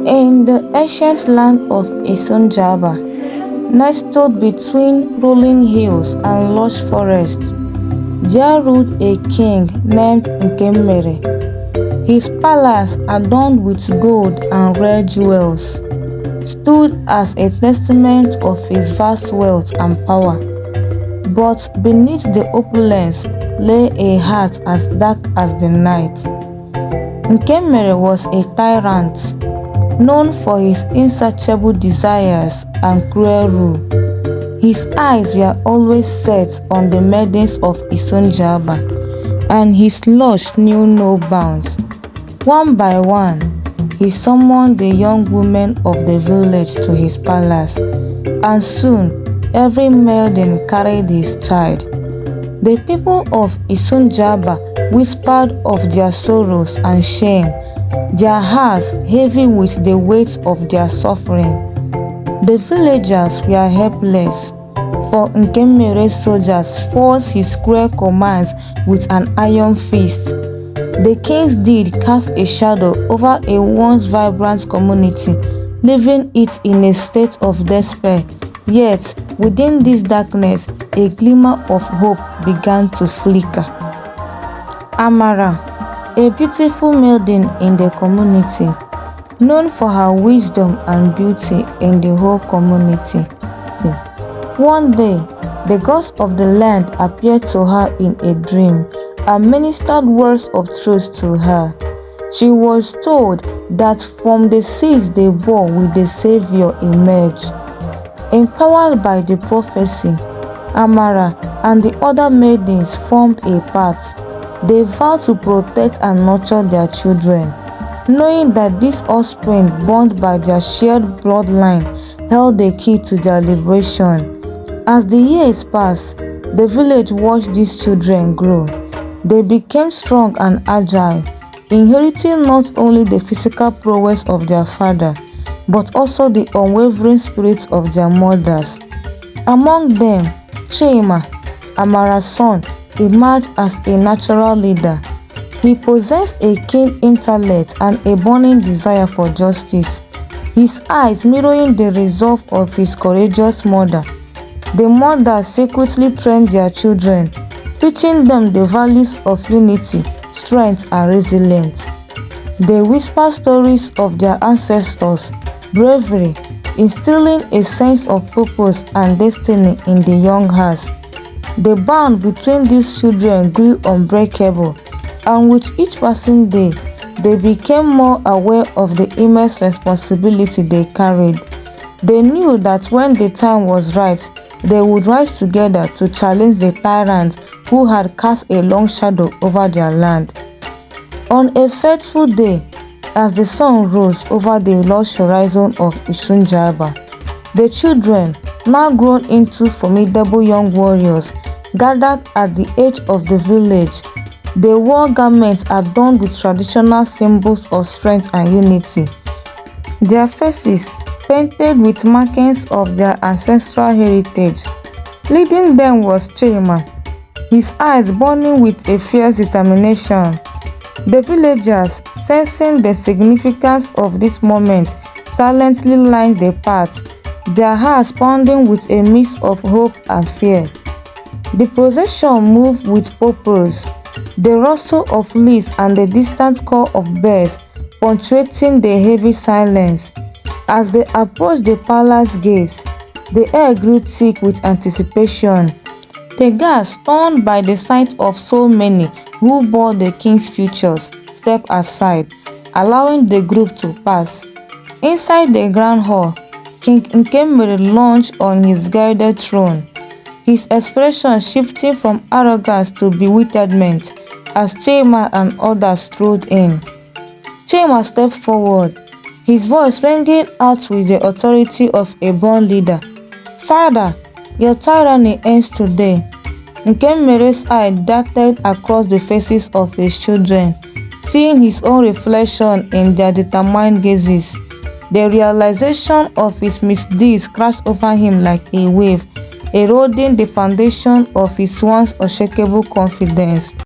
In the ancient land of Isunjaba, nestled between rolling hills and lush forests, there ruled a king named Nkemmere. His palace, adorned with gold and rare jewels, stood as a testament of his vast wealth and power. But beneath the opulence lay a heart as dark as the night. Nkemmere was a tyrant, known for his insatiable desires and cruel rule. His eyes were always set on the maidens of Isunjaba, and his lust knew no bounds. One by one, he summoned the young women of the village to his palace, and soon every maiden carried his child. The people of Isunjaba whispered of their sorrows and shame, their hearts heavy with the weight of their suffering. The villagers were helpless, for Nkemmere's soldiers forced his cruel commands with an iron fist. The king's deed cast a shadow over a once vibrant community, leaving it in a state of despair. Yet, within this darkness, a glimmer of hope began to flicker. Amara, a beautiful maiden in the community, known for her wisdom and beauty in the whole community. One day, the gods of the land appeared to her in a dream and ministered words of truth to her. She was told that from the seeds they bore will the Savior emerge. Empowered by the prophecy, Amara and the other maidens formed a pact. They vowed to protect and nurture their children, knowing that this offspring born by their shared bloodline held the key to their liberation. As the years passed, the village watched these children grow. They became strong and agile, inheriting not only the physical prowess of their father, but also the unwavering spirit of their mothers. Among them, Chima, Amara's son, emerged as a natural leader. He possessed a keen intellect and a burning desire for justice, his eyes mirroring the resolve of his courageous mother. The mothers secretly trained their children, teaching them the values of unity, strength, and resilience. They whisper stories of their ancestors' bravery, instilling a sense of purpose and destiny in the young hearts. The bond between these children grew unbreakable, and with each passing day, they became more aware of the immense responsibility they carried. They knew that when the time was right, they would rise together to challenge the tyrants who had cast a long shadow over their land. On a fateful day, as the sun rose over the lush horizon of Isunjaba, the children, now grown into formidable young warriors, gathered at the edge of the village. They wore garments adorned with traditional symbols of strength and unity, their faces painted with markings of their ancestral heritage. Leading them was Chima, his eyes burning with a fierce determination. The villagers, sensing the significance of this moment, silently lined the path, their hearts pounding with a mix of hope and fear. The procession moved with purpose, the rustle of leaves and the distant call of birds punctuating the heavy silence. As they approached the palace gates, the air grew thick with anticipation. The guards, stunned by the sight of so many who bore the king's features, stepped aside, allowing the group to pass. Inside the grand hall, King Nkemmere launched on his gilded throne, his expression shifting from arrogance to bewilderment as Chima and others strolled in. Chima stepped forward, his voice ringing out with the authority of a born leader. "Father, your tyranny ends today." Nkemmere's eye darted across the faces of his children, seeing his own reflection in their determined gazes. The realization of his misdeeds crashed over him like a wave, eroding the foundation of his once unshakable confidence.